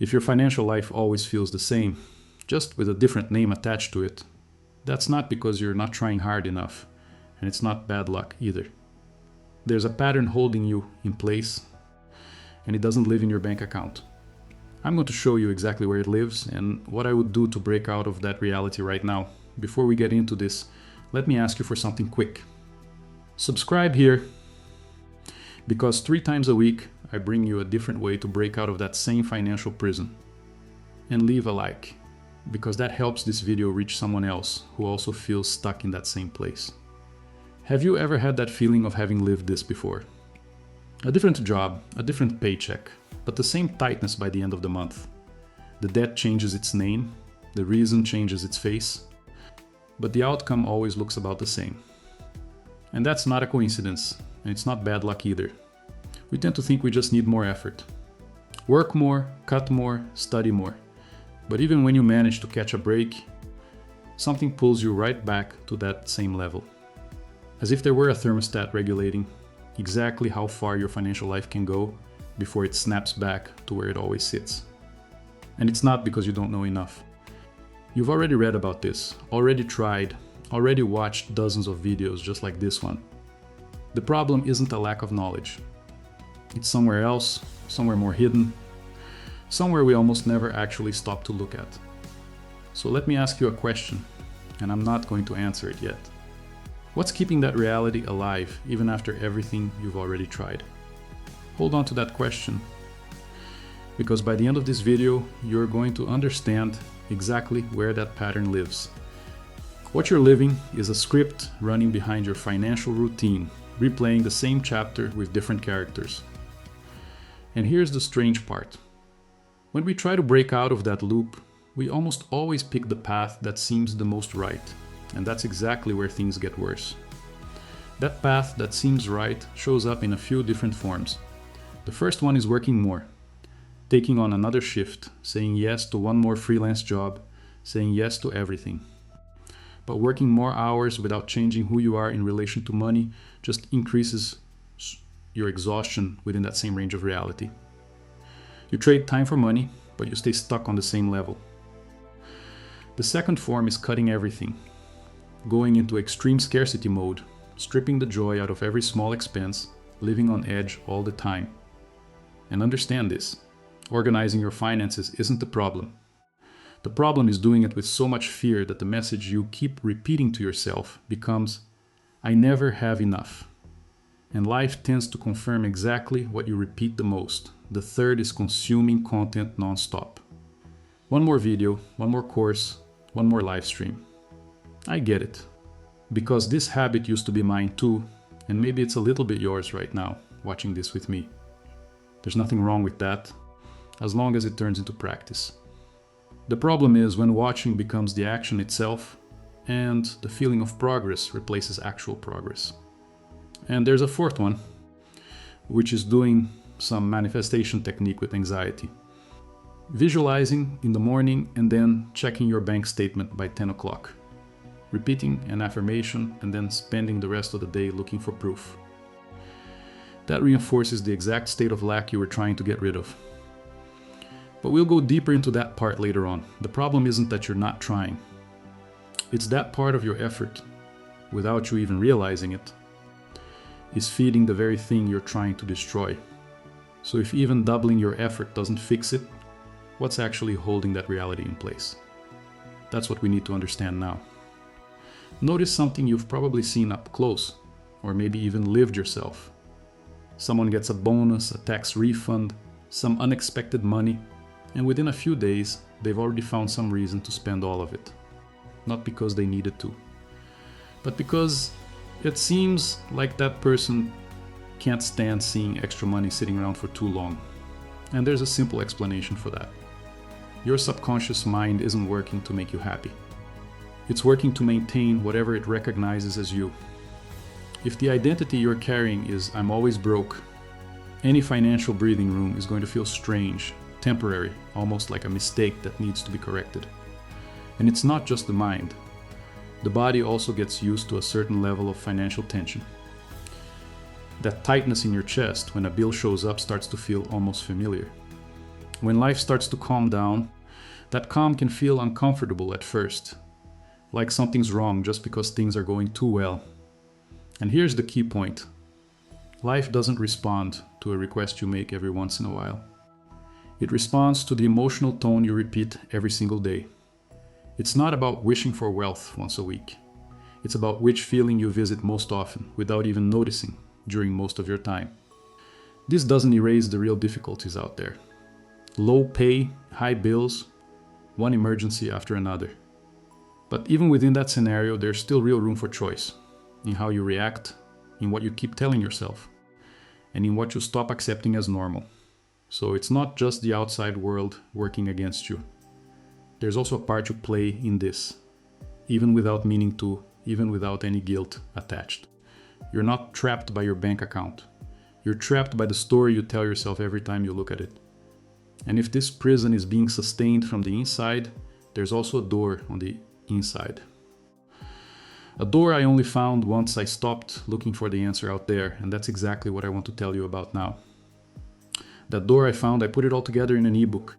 If your financial life always feels the same, just with a different name attached to it, that's not because you're not trying hard enough, and it's not bad luck either. There's a pattern holding you in place, and it doesn't live in your bank account. I'm going to show you exactly where it lives and what I would do to break out of that reality right now. Before we get into this, let me ask you for something quick. Subscribe here, because 3 times a week I bring you a different way to break out of that same financial prison. And leave a like, because that helps this video reach someone else who also feels stuck in that same place. Have you ever had that feeling of having lived this before? A different job, a different paycheck, but the same tightness by the end of the month. The debt changes its name, the reason changes its face, but the outcome always looks about the same. And that's not a coincidence, and it's not bad luck either. We tend to think we just need more effort. Work more, cut more, study more. But even when you manage to catch a break, something pulls you right back to that same level. As if there were a thermostat regulating exactly how far your financial life can go before it snaps back to where it always sits. And it's not because you don't know enough. You've already read about this, already tried, already watched dozens of videos just like this one. The problem isn't a lack of knowledge. It's somewhere else, somewhere more hidden, somewhere we almost never actually stop to look at. So let me ask you a question, and I'm not going to answer it yet. What's keeping that reality alive even after everything you've already tried? Hold on to that question, because by the end of this video, you're going to understand exactly where that pattern lives. What you're living is a script running behind your financial routine, replaying the same chapter with different characters. And here's the strange part. When we try to break out of that loop, we almost always pick the path that seems the most right. And that's exactly where things get worse. That path that seems right shows up in a few different forms. The first one is working more, taking on another shift, saying yes to one more freelance job, saying yes to everything. But working more hours without changing who you are in relation to money just increases your exhaustion within that same range of reality. You trade time for money, but you stay stuck on the same level. The second form is cutting everything, going into extreme scarcity mode, stripping the joy out of every small expense, living on edge all the time. And understand this, organizing your finances isn't the problem. The problem is doing it with so much fear that the message you keep repeating to yourself becomes, I never have enough. And life tends to confirm exactly what you repeat the most. The third is consuming content non-stop. One more video, one more course, one more live stream. I get it, because this habit used to be mine too, and maybe it's a little bit yours right now, watching this with me. There's nothing wrong with that, as long as it turns into practice. The problem is when watching becomes the action itself, and the feeling of progress replaces actual progress. And there's a fourth one, which is doing some manifestation technique with anxiety. Visualizing in the morning and then checking your bank statement by 10 o'clock. Repeating an affirmation and then spending the rest of the day looking for proof. That reinforces the exact state of lack you were trying to get rid of. But we'll go deeper into that part later on. The problem isn't that you're not trying. It's that part of your effort, without you even realizing it, is feeding the very thing you're trying to destroy. So if even doubling your effort doesn't fix it, what's actually holding that reality in place? That's what we need to understand now. Notice something you've probably seen up close, or maybe even lived yourself. Someone gets a bonus, a tax refund, some unexpected money, and within a few days, they've already found some reason to spend all of it. Not because they needed to, but because it seems like that person can't stand seeing extra money sitting around for too long. And there's a simple explanation for that. Your subconscious mind isn't working to make you happy. It's working to maintain whatever it recognizes as you. If the identity you're carrying is I'm always broke, any financial breathing room is going to feel strange, temporary, almost like a mistake that needs to be corrected. And it's not just the mind. The body also gets used to a certain level of financial tension. That tightness in your chest when a bill shows up starts to feel almost familiar. When life starts to calm down, that calm can feel uncomfortable at first, like something's wrong just because things are going too well. And here's the key point. Life doesn't respond to a request you make every once in a while. It responds to the emotional tone you repeat every single day. It's not about wishing for wealth once a week. It's about which feeling you visit most often without even noticing during most of your time. This doesn't erase the real difficulties out there. Low pay, high bills, one emergency after another. But even within that scenario, there's still real room for choice in how you react, in what you keep telling yourself, and in what you stop accepting as normal. So it's not just the outside world working against you. There's also a part you play in this, even without meaning to, even without any guilt attached. You're not trapped by your bank account. You're trapped by the story you tell yourself every time you look at it. And if this prison is being sustained from the inside, there's also a door on the inside. A door I only found once I stopped looking for the answer out there, and that's exactly what I want to tell you about now. That door I found, I put it all together in an ebook,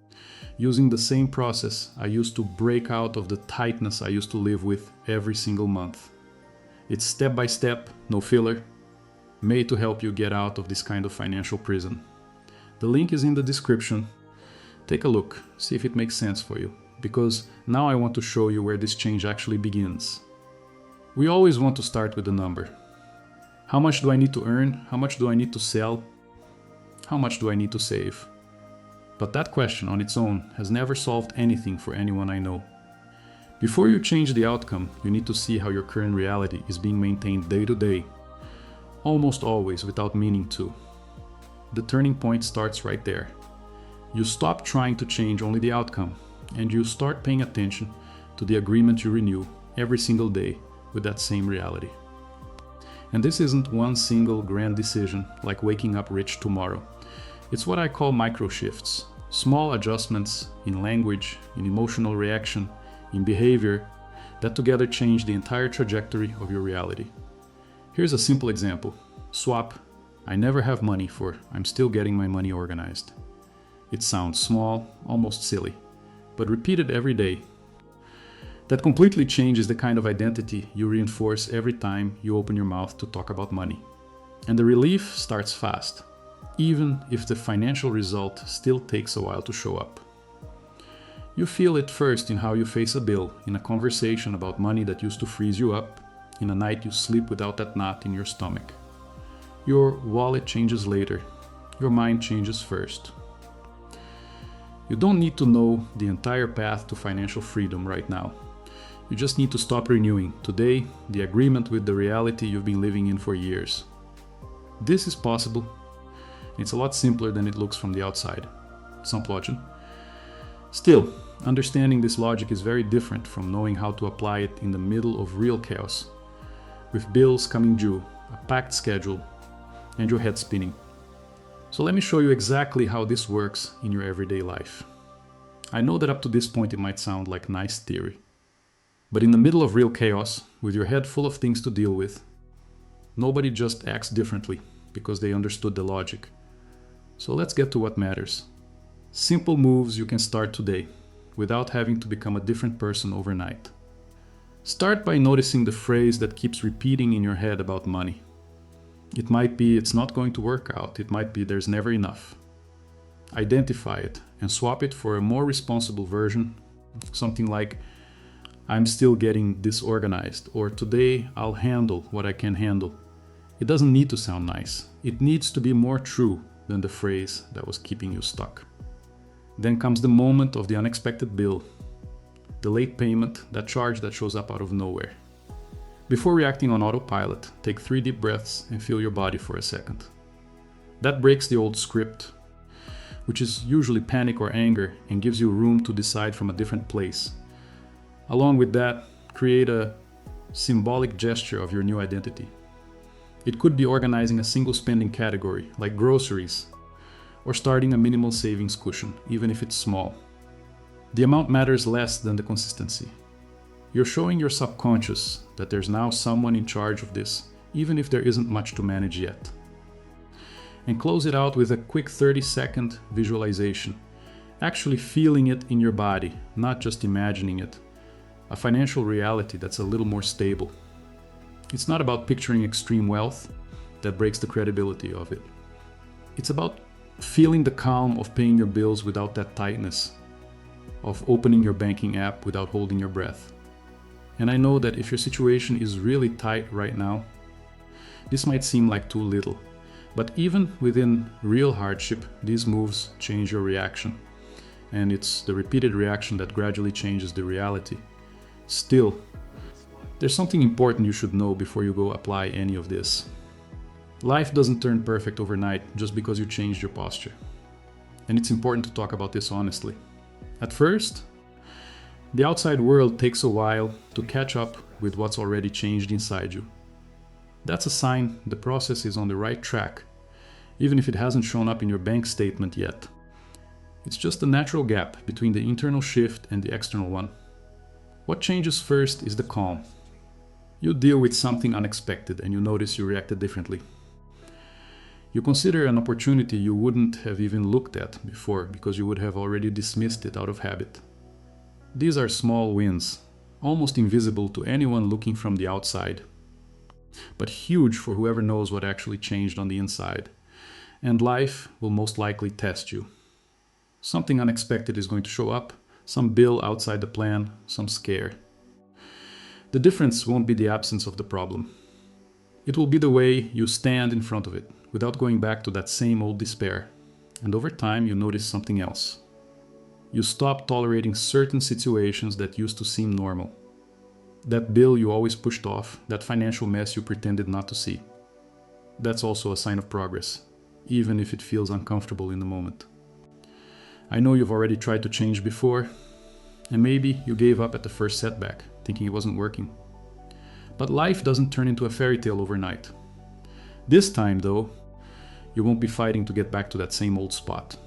using the same process I used to break out of the tightness I used to live with every single month. It's step by step, no filler, made to help you get out of this kind of financial prison. The link is in the description. Take a look, see if it makes sense for you, because now I want to show you where this change actually begins. We always want to start with a number. How much do I need to earn? How much do I need to sell? How much do I need to save? But that question on its own has never solved anything for anyone I know. Before you change the outcome, you need to see how your current reality is being maintained day to day, almost always without meaning to. The turning point starts right there. You stop trying to change only the outcome, and you start paying attention to the agreement you renew every single day with that same reality. And this isn't one single grand decision like waking up rich tomorrow. It's what I call micro shifts, small adjustments in language, in emotional reaction, in behavior that together change the entire trajectory of your reality. Here's a simple example. Swap, I never have money for I'm still getting my money organized. It sounds small, almost silly, but repeated every day. That completely changes the kind of identity you reinforce every time you open your mouth to talk about money. And the relief starts fast, even if the financial result still takes a while to show up. You feel it first in how you face a bill, in a conversation about money that used to freeze you up, in a night you sleep without that knot in your stomach. Your wallet changes later, your mind changes first. You don't need to know the entire path to financial freedom right now. You just need to stop renewing, today, the agreement with the reality you've been living in for years. This is possible. It's a lot simpler than it looks from the outside. Simplógio. Still, understanding this logic is very different from knowing how to apply it in the middle of real chaos, with bills coming due, a packed schedule, and your head spinning. So let me show you exactly how this works in your everyday life. I know that up to this point it might sound like nice theory. But in the middle of real chaos, with your head full of things to deal with, nobody just acts differently because they understood the logic. So let's get to what matters. Simple moves you can start today, without having to become a different person overnight. Start by noticing the phrase that keeps repeating in your head about money. It might be it's not going to work out, it might be there's never enough. Identify it and swap it for a more responsible version, something like I'm still getting disorganized, or today I'll handle what I can handle. It doesn't need to sound nice. It needs to be more true than the phrase that was keeping you stuck. Then comes the moment of the unexpected bill, the late payment, that charge that shows up out of nowhere. Before reacting on autopilot, take 3 deep breaths and feel your body for a second. That breaks the old script, which is usually panic or anger, and gives you room to decide from a different place. Along with that, create a symbolic gesture of your new identity. It could be organizing a single spending category, like groceries, or starting a minimal savings cushion, even if it's small. The amount matters less than the consistency. You're showing your subconscious that there's now someone in charge of this, even if there isn't much to manage yet. And close it out with a quick 30-second visualization, Actually feeling it in your body, not just imagining it. A financial reality that's a little more stable. It's not about picturing extreme wealth that breaks the credibility of it. It's about feeling the calm of paying your bills without that tightness, of opening your banking app without holding your breath. And I know that if your situation is really tight right now, this might seem like too little. But even within real hardship, these moves change your reaction. And it's the repeated reaction that gradually changes the reality. Still, there's something important you should know before you go apply any of this. Life doesn't turn perfect overnight just because you changed your posture. And it's important to talk about this honestly. At first, the outside world takes a while to catch up with what's already changed inside you. That's a sign the process is on the right track, even if it hasn't shown up in your bank statement yet. It's just a natural gap between the internal shift and the external one. What changes first is the calm. You deal with something unexpected and you notice you reacted differently. You consider an opportunity you wouldn't have even looked at before because you would have already dismissed it out of habit. These are small wins, almost invisible to anyone looking from the outside, but huge for whoever knows what actually changed on the inside. And life will most likely test you. Something unexpected is going to show up, some bill outside the plan, some scare. The difference won't be the absence of the problem. It will be the way you stand in front of it, without going back to that same old despair. And over time, you notice something else. You stop tolerating certain situations that used to seem normal. That bill you always pushed off, that financial mess you pretended not to see. That's also a sign of progress, even if it feels uncomfortable in the moment. I know you've already tried to change before, and maybe you gave up at the first setback, thinking it wasn't working. But life doesn't turn into a fairy tale overnight. This time, though, you won't be fighting to get back to that same old spot.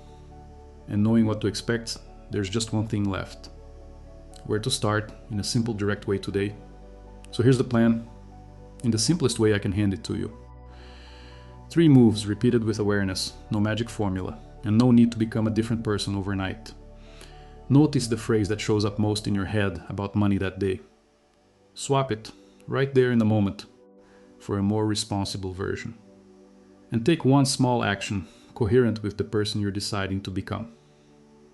And knowing what to expect, there's just one thing left. Where to start in a simple, direct way today. So here's the plan, in the simplest way I can hand it to you. 3 moves repeated with awareness, no magic formula, and no need to become a different person overnight. Notice the phrase that shows up most in your head about money that day. Swap it, right there in the moment, for a more responsible version. And take one small action, coherent with the person you're deciding to become.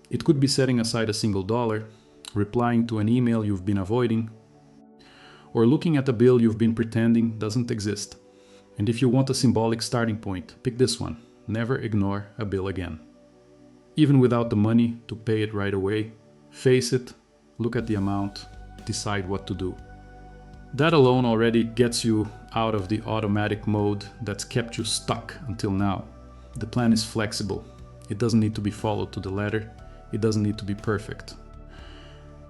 It could be setting aside a single dollar, replying to an email you've been avoiding, or looking at a bill you've been pretending doesn't exist. And if you want a symbolic starting point, pick this one. Never ignore a bill again. Even without the money to pay it right away, face it, look at the amount, decide what to do. That alone already gets you out of the automatic mode that's kept you stuck until now. The plan is flexible. It doesn't need to be followed to the letter. It doesn't need to be perfect.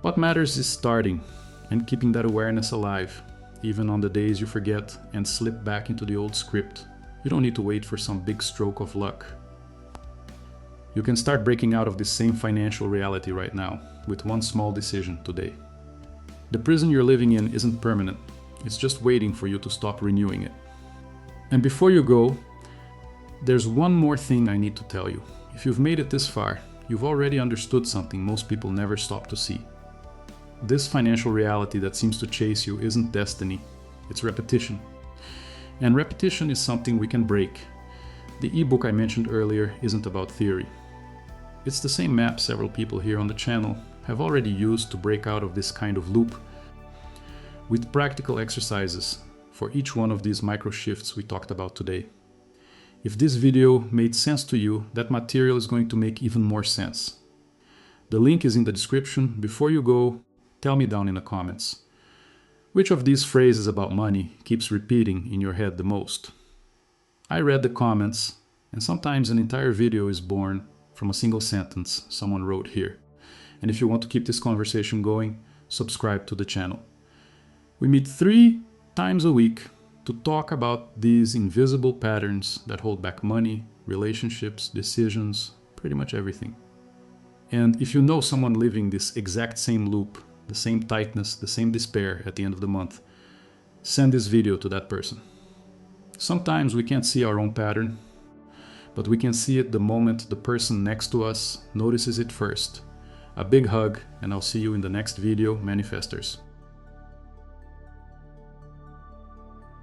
What matters is starting and keeping that awareness alive, even on the days you forget and slip back into the old script. You don't need to wait for some big stroke of luck. You can start breaking out of this same financial reality right now with one small decision today. The prison you're living in isn't permanent. It's just waiting for you to stop renewing it. And before you go, there's one more thing I need to tell you. If you've made it this far, you've already understood something most people never stop to see. This financial reality that seems to chase you isn't destiny, it's repetition. And repetition is something we can break. The ebook I mentioned earlier isn't about theory. It's the same map several people here on the channel have already used to break out of this kind of loop, with practical exercises for each one of these micro shifts we talked about today. If this video made sense to you, that material is going to make even more sense. The link is in the description. Before you go, tell me down in the comments. Which of these phrases about money keeps repeating in your head the most? I read the comments, and sometimes an entire video is born from a single sentence someone wrote here. And if you want to keep this conversation going, subscribe to the channel. We meet 3 times a week to talk about these invisible patterns that hold back money, relationships, decisions, pretty much everything. And if you know someone living this exact same loop, the same tightness, the same despair at the end of the month, send this video to that person. Sometimes we can't see our own pattern, but we can see it the moment the person next to us notices it first. A big hug, and I'll see you in the next video, Manifestors.